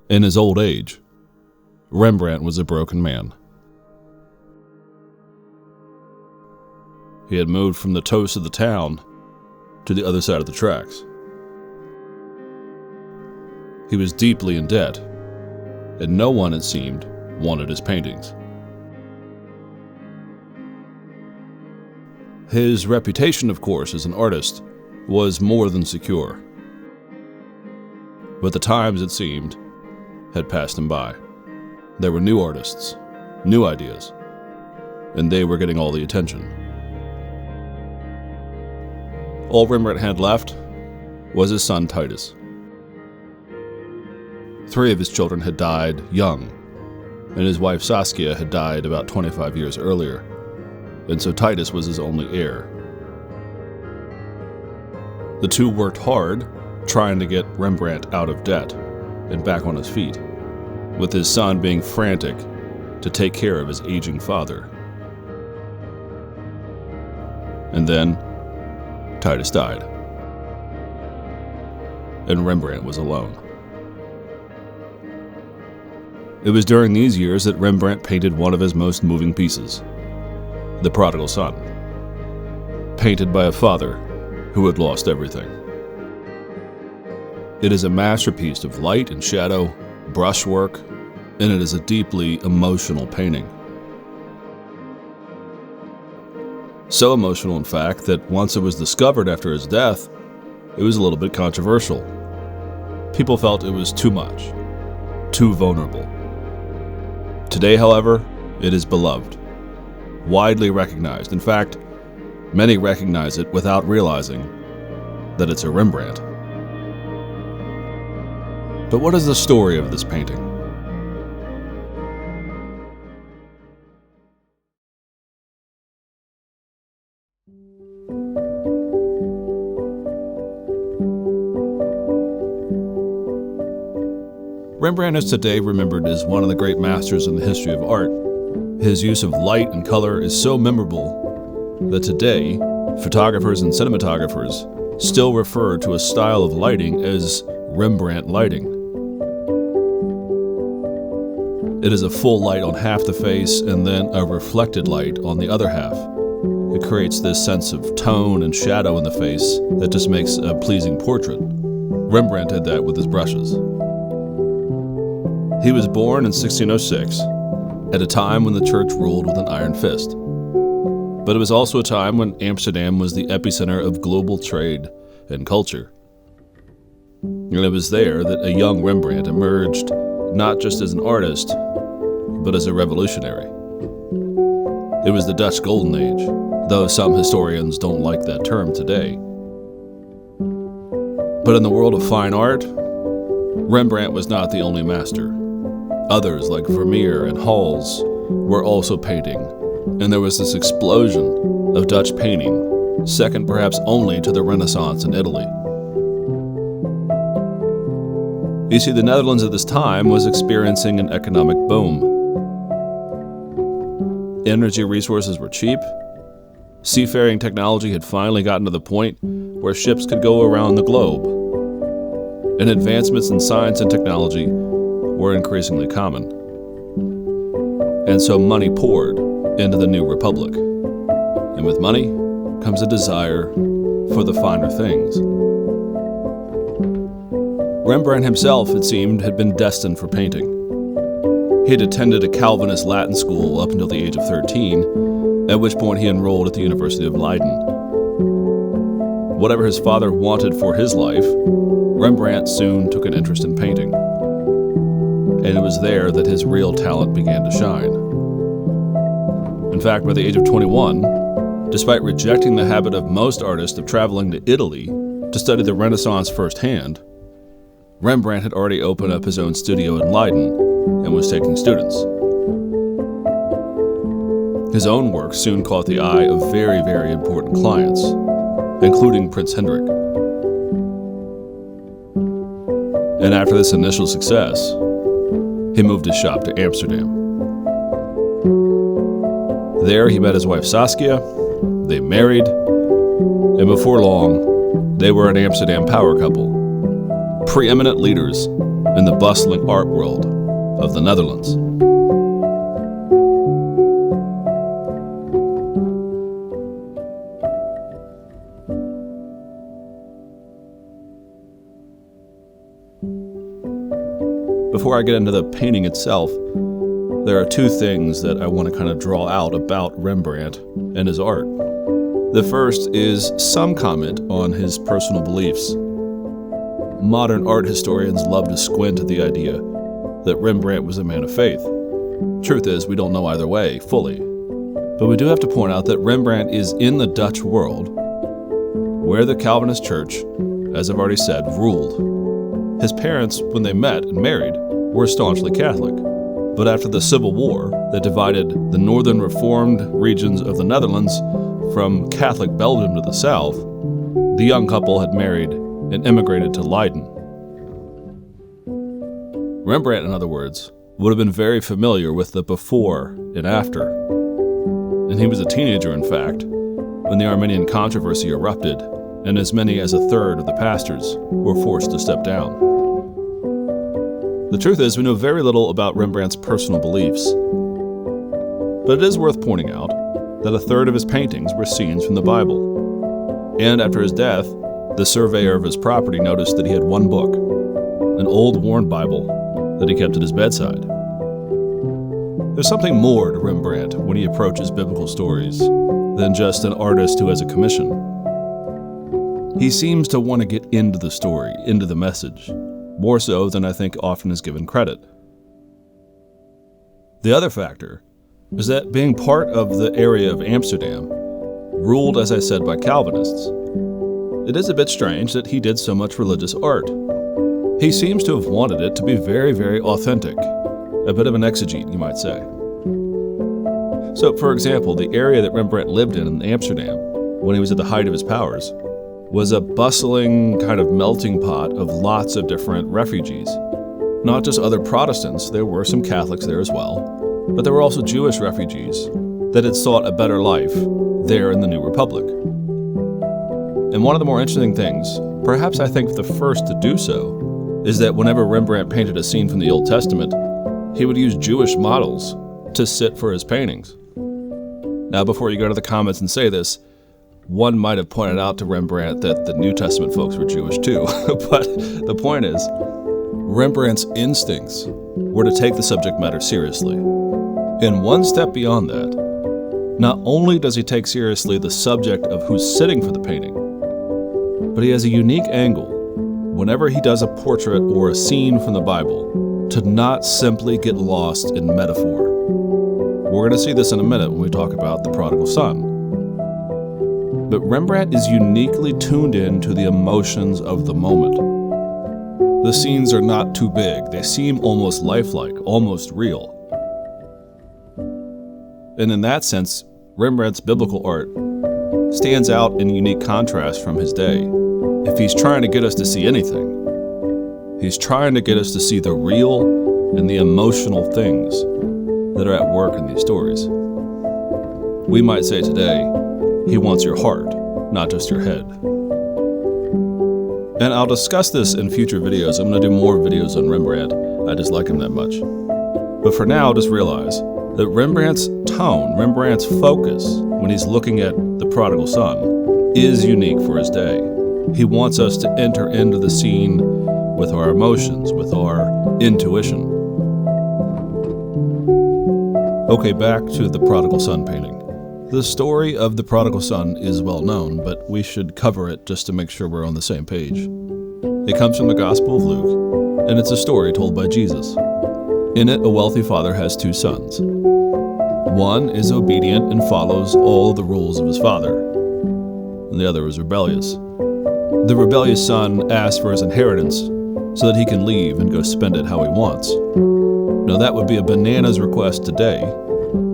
In his old age, Rembrandt was a broken man. He had moved from the toast of the town to the other side of the tracks. He was deeply in debt, and no one, it seemed, wanted his paintings. His reputation, of course, as an artist was more than secure. But the times, it seemed, had passed him by. There were new artists, new ideas, and they were getting all the attention. All Rembrandt had left was his son Titus. 3 of his children had died young, and his wife Saskia had died about 25 years earlier, and so Titus was his only heir. The two worked hard, trying to get Rembrandt out of debt and back on his feet, with his son being frantic to take care of his aging father. And then Titus died, and Rembrandt was alone. It was during these years that Rembrandt painted one of his most moving pieces, The Prodigal Son, painted by a father who had lost everything. It is a masterpiece of light and shadow, brushwork, and it is a deeply emotional painting. So emotional, in fact, that once it was discovered after his death, it was a little bit controversial. People felt it was too much, too vulnerable. Today, however, it is beloved, widely recognized. In fact, many recognize it without realizing that it's a Rembrandt. But what is the story of this painting? Rembrandt is today remembered as one of the great masters in the history of art. His use of light and color is so memorable that today, photographers and cinematographers still refer to a style of lighting as Rembrandt lighting. It is a full light on half the face and then a reflected light on the other half. It creates this sense of tone and shadow in the face that just makes a pleasing portrait. Rembrandt did that with his brushes. He was born in 1606, at a time when the church ruled with an iron fist. But it was also a time when Amsterdam was the epicenter of global trade and culture. And it was there that a young Rembrandt emerged not just as an artist, but as a revolutionary. It was the Dutch Golden Age, though some historians don't like that term today. But in the world of fine art, Rembrandt was not the only master. Others, like Vermeer and Hals, were also painting, and there was this explosion of Dutch painting, second perhaps only to the Renaissance in Italy. You see, the Netherlands at this time was experiencing an economic boom. Energy resources were cheap. Seafaring technology had finally gotten to the point where ships could go around the globe. And advancements in science and technology were increasingly common. And so money poured into the new republic. And with money comes a desire for the finer things. Rembrandt himself, it seemed, had been destined for painting. He had attended a Calvinist Latin school up until the age of 13, at which point he enrolled at the University of Leiden. Whatever his father wanted for his life, Rembrandt soon took an interest in painting. And it was there that his real talent began to shine. In fact, by the age of 21, despite rejecting the habit of most artists of traveling to Italy to study the Renaissance firsthand, Rembrandt had already opened up his own studio in Leiden and was taking students. His own work soon caught the eye of very, very important clients, including Prince Hendrik. And after this initial success, he moved his shop to Amsterdam. There he met his wife Saskia, they married, and before long, they were an Amsterdam power couple, preeminent leaders in the bustling art world of the Netherlands. Before I get into the painting itself, there are two things that I want to kind of draw out about Rembrandt and his art. The first is some comment on his personal beliefs. Modern art historians love to squint at the idea that Rembrandt was a man of faith. Truth is, we don't know either way fully. But we do have to point out that Rembrandt is in the Dutch world, where the Calvinist church, as I've already said, ruled. His parents, when they met and married, were staunchly Catholic. But after the Civil War that divided the northern Reformed regions of the Netherlands from Catholic Belgium to the south, the young couple had married and emigrated to Leiden. Rembrandt, in other words, would have been very familiar with the before and after. And he was a teenager, in fact, when the Arminian controversy erupted and as many as a third of the pastors were forced to step down. The truth is, we know very little about Rembrandt's personal beliefs. But it is worth pointing out that a third of his paintings were scenes from the Bible. And after his death, the surveyor of his property noticed that he had one book, an old worn Bible that he kept at his bedside. There's something more to Rembrandt when he approaches biblical stories than just an artist who has a commission. He seems to want to get into the story, into the message, more so than I think often is given credit. The other factor is that being part of the area of Amsterdam, ruled, as I said, by Calvinists, it is a bit strange that he did so much religious art. He seems to have wanted it to be very, very authentic, a bit of an exegete, you might say. So, for example, the area that Rembrandt lived in Amsterdam, when he was at the height of his powers, was a bustling kind of melting pot of lots of different refugees. Not just other Protestants, there were some Catholics there as well, but there were also Jewish refugees that had sought a better life there in the New Republic. And one of the more interesting things, perhaps I think the first to do so, is that whenever Rembrandt painted a scene from the Old Testament, he would use Jewish models to sit for his paintings. Now, before you go to the comments and say this, one might have pointed out to Rembrandt that the New Testament folks were Jewish too. But the point is, Rembrandt's instincts were to take the subject matter seriously. And one step beyond that, not only does he take seriously the subject of who's sitting for the painting, but he has a unique angle whenever he does a portrait or a scene from the Bible to not simply get lost in metaphor. We're going to see this in a minute when we talk about the Prodigal Son. But Rembrandt is uniquely tuned in to the emotions of the moment. The scenes are not too big. They seem almost lifelike, almost real. And in that sense, Rembrandt's biblical art stands out in unique contrast from his day. If he's trying to get us to see anything, he's trying to get us to see the real and the emotional things that are at work in these stories. We might say today, he wants your heart, not just your head. And I'll discuss this in future videos. I'm going to do more videos on Rembrandt. I just like him that much. But for now, just realize that Rembrandt's tone, Rembrandt's focus, when he's looking at the Prodigal Son, is unique for his day. He wants us to enter into the scene with our emotions, with our intuition. Okay, back to the Prodigal Son painting. The story of the Prodigal Son is well known, but we should cover it just to make sure we're on the same page. It comes from the Gospel of Luke, and it's a story told by Jesus. In it, a wealthy father has two sons. One is obedient and follows all the rules of his father, and the other is rebellious. The rebellious son asks for his inheritance so that he can leave and go spend it how he wants. Now, that would be a bananas request today.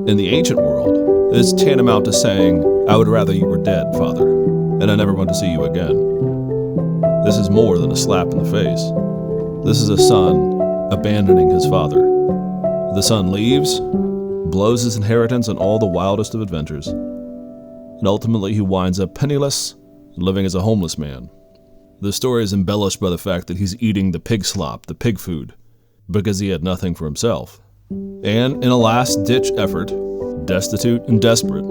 In the ancient world, it's tantamount to saying, I would rather you were dead, Father, and I never want to see you again. This is more than a slap in the face. This is a son abandoning his father. The son leaves, blows his inheritance on all the wildest of adventures, and ultimately he winds up penniless, living as a homeless man. The story is embellished by the fact that he's eating the pig slop, the pig food, because he had nothing for himself. And in a last-ditch effort, destitute and desperate,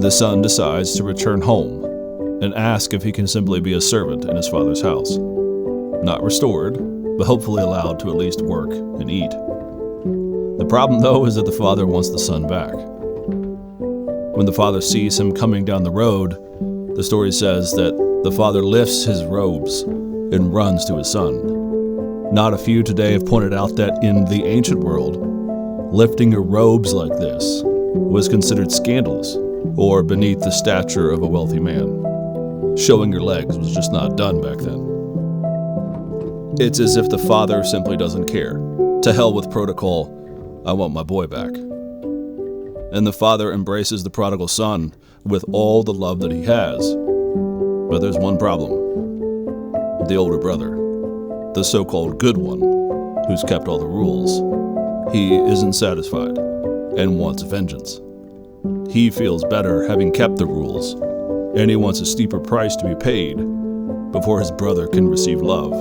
the son decides to return home and ask if he can simply be a servant in his father's house. Not restored, but hopefully allowed to at least work and eat. The problem, though, is that the father wants the son back. When the father sees him coming down the road, the story says that the father lifts his robes and runs to his son. Not a few today have pointed out that in the ancient world, lifting your robes like this was considered scandalous or beneath the stature of a wealthy man. Showing your legs was just not done back then. It's as if the father simply doesn't care. To hell with protocol, I want my boy back. And the father embraces the prodigal son with all the love that he has. But there's one problem. The older brother, the so-called good one, who's kept all the rules, he isn't satisfied and wants vengeance. He feels better having kept the rules, and he wants a steeper price to be paid before his brother can receive love,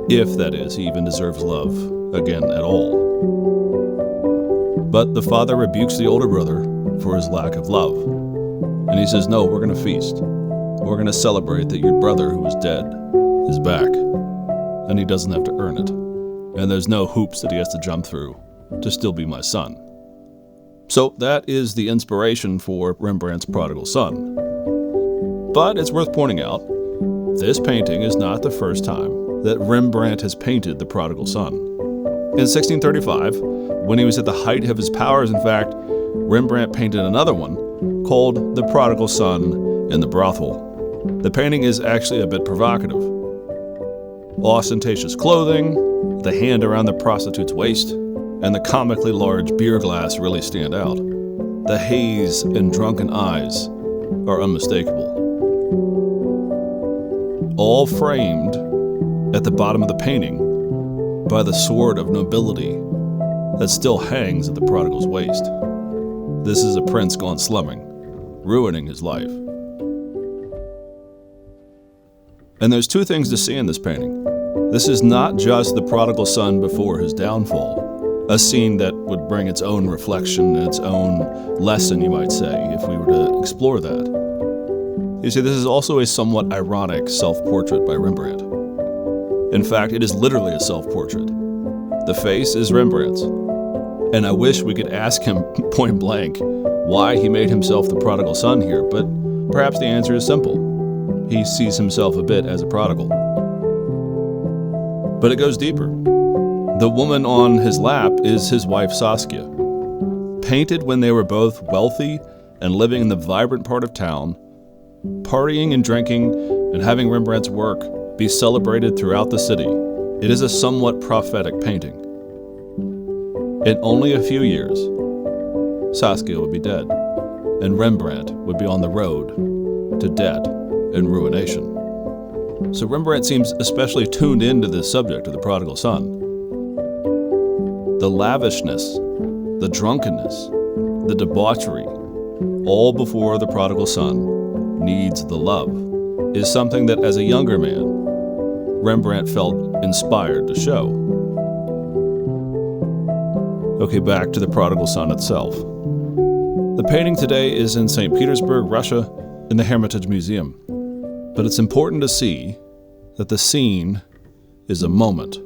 if that is, he even deserves love again at all. But the father rebukes the older brother for his lack of love, and he says, no, we're going to feast. We're going to celebrate that your brother who was dead is back, and he doesn't have to earn it, and there's no hoops that he has to jump through to still be my son. So that is the inspiration for Rembrandt's Prodigal Son. But it's worth pointing out, this painting is not the first time that Rembrandt has painted the Prodigal Son. In 1635, when he was at the height of his powers, in fact, Rembrandt painted another one called The Prodigal Son in the Brothel. The painting is actually a bit provocative. Ostentatious clothing, the hand around the prostitute's waist, and the comically large beer glass really stand out. The haze and drunken eyes are unmistakable. All framed at the bottom of the painting by the sword of nobility that still hangs at the prodigal's waist. This is a prince gone slumming, ruining his life. And there's two things to see in this painting. This is not just the prodigal son before his downfall, a scene that would bring its own reflection and its own lesson, you might say, if we were to explore that. You see, this is also a somewhat ironic self-portrait by Rembrandt. In fact, it is literally a self-portrait. The face is Rembrandt's. And I wish we could ask him point blank why he made himself the prodigal son here, but perhaps the answer is simple. He sees himself a bit as a prodigal. But it goes deeper. The woman on his lap is his wife Saskia. Painted when they were both wealthy and living in the vibrant part of town, partying and drinking and having Rembrandt's work be celebrated throughout the city, it is a somewhat prophetic painting. In only a few years, Saskia would be dead, and Rembrandt would be on the road to debt and ruination. So Rembrandt seems especially tuned into this subject of the prodigal son. The lavishness, the drunkenness, the debauchery, all before the prodigal son needs the love, is something that as a younger man, Rembrandt felt inspired to show. Okay, back to the prodigal son itself. The painting today is in St. Petersburg, Russia, in the Hermitage Museum. But it's important to see that the scene is a moment.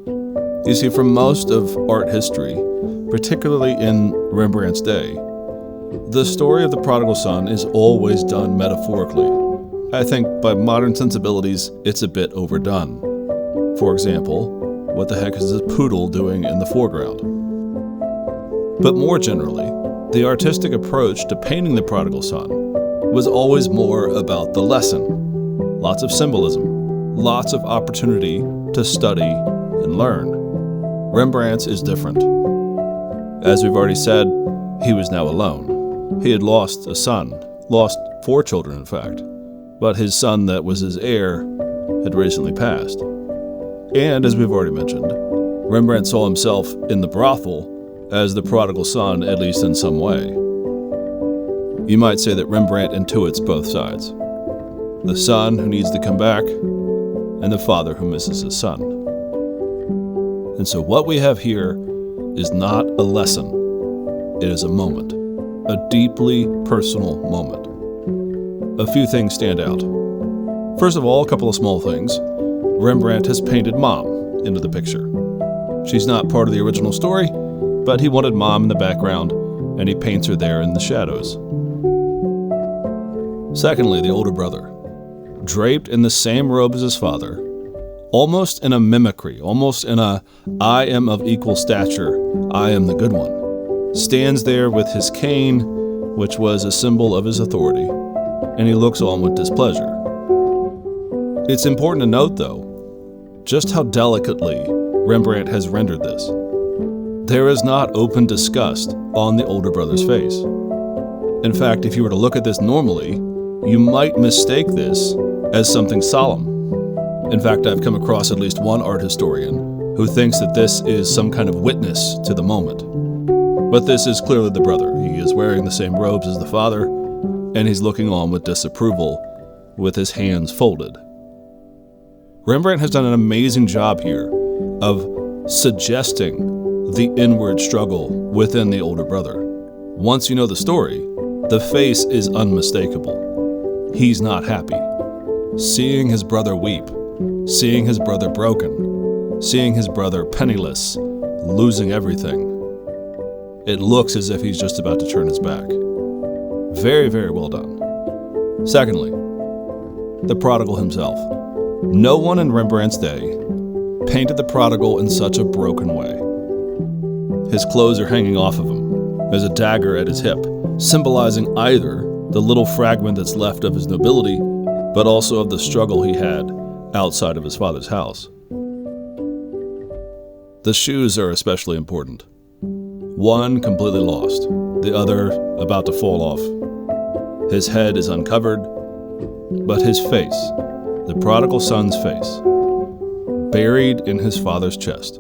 You see, for most of art history, particularly in Rembrandt's day, the story of the prodigal son is always done metaphorically. I think by modern sensibilities, it's a bit overdone. For example, what the heck is this poodle doing in the foreground? But more generally, the artistic approach to painting the prodigal son was always more about the lesson. Lots of symbolism, lots of opportunity to study and learn. Rembrandt's is different. As we've already said, he was now alone. He had lost a son, lost 4 children in fact, but his son that was his heir had recently passed. And as we've already mentioned, Rembrandt saw himself in the brothel as the prodigal son, at least in some way. You might say that Rembrandt intuits both sides. The son who needs to come back, and the father who misses his son. And so what we have here is not a lesson. It is a moment, a deeply personal moment. A few things stand out. First of all, a couple of small things. Rembrandt has painted Mom into the picture. She's not part of the original story, but he wanted Mom in the background, and he paints her there in the shadows. Secondly, the older brother, draped in the same robe as his father, almost in a mimicry, almost in a I am of equal stature, I am the good one, stands there with his cane, which was a symbol of his authority, and he looks on with displeasure. It's important to note, though, just how delicately Rembrandt has rendered this. There is not open disgust on the older brother's face. In fact, if you were to look at this normally, you might mistake this as something solemn. In fact, I've come across at least one art historian who thinks that this is some kind of witness to the moment. But this is clearly the brother. He is wearing the same robes as the father, and he's looking on with disapproval, with his hands folded. Rembrandt has done an amazing job here of suggesting the inward struggle within the older brother. Once you know the story, the face is unmistakable. He's not happy. Seeing his brother weep, seeing his brother broken, seeing his brother penniless, losing everything, it looks as if he's just about to turn his back. Very, very well done. Secondly, the prodigal himself. No one in Rembrandt's day painted the prodigal in such a broken way. His clothes are hanging off of him. There's a dagger at his hip, symbolizing either the little fragment that's left of his nobility, but also of the struggle he had outside of his father's house. The shoes are especially important. One completely lost, the other about to fall off. His head is uncovered, but his face, the prodigal son's face, buried in his father's chest,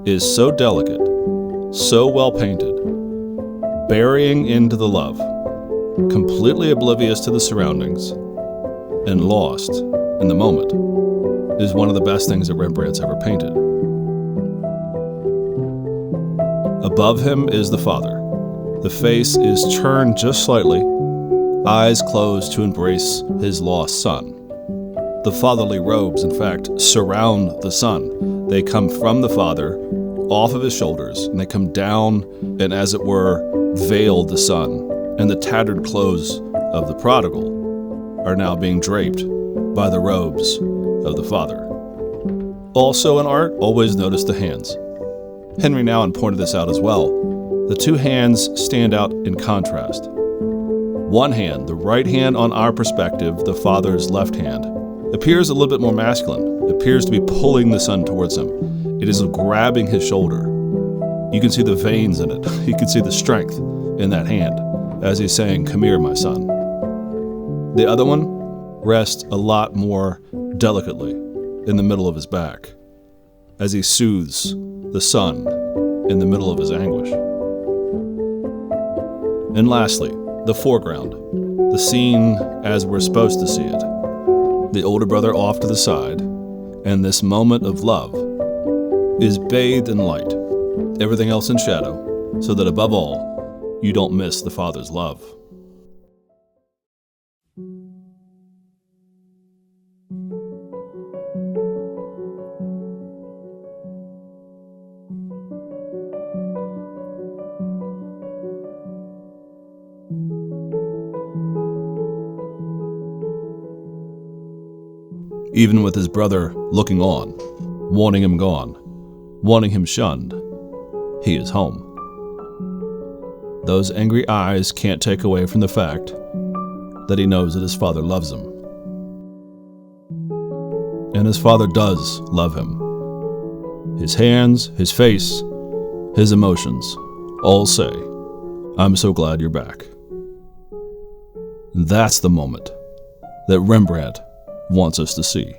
is so delicate, so well painted, burying into the love, completely oblivious to the surroundings, and lost in the moment, is one of the best things that Rembrandt's ever painted. Above him is the father. The face is turned just slightly, eyes closed to embrace his lost son. The fatherly robes, in fact, surround the son. They come from the father, off of his shoulders, and they come down and, as it were, veil the son. And the tattered clothes of the prodigal are now being draped by the robes of the father. Also in art, always notice the hands. Henry Nouwen pointed this out as well. The two hands stand out in contrast. One hand, the right hand on our perspective, the father's left hand, appears a little bit more masculine. It appears to be pulling the son towards him. It is grabbing his shoulder. You can see the veins in it. You can see the strength in that hand as he's saying, "Come here, my son." The other one rests a lot more delicately in the middle of his back as he soothes the son in the middle of his anguish. And lastly, the foreground, the scene as we're supposed to see it. The older brother off to the side, and this moment of love is bathed in light, everything else in shadow, so that above all, you don't miss the father's love. Even with his brother looking on, wanting him gone, wanting him shunned, he is home. Those angry eyes can't take away from the fact that he knows that his father loves him. And his father does love him. His hands, his face, his emotions all say, "I'm so glad you're back." That's the moment that Rembrandt wants us to see.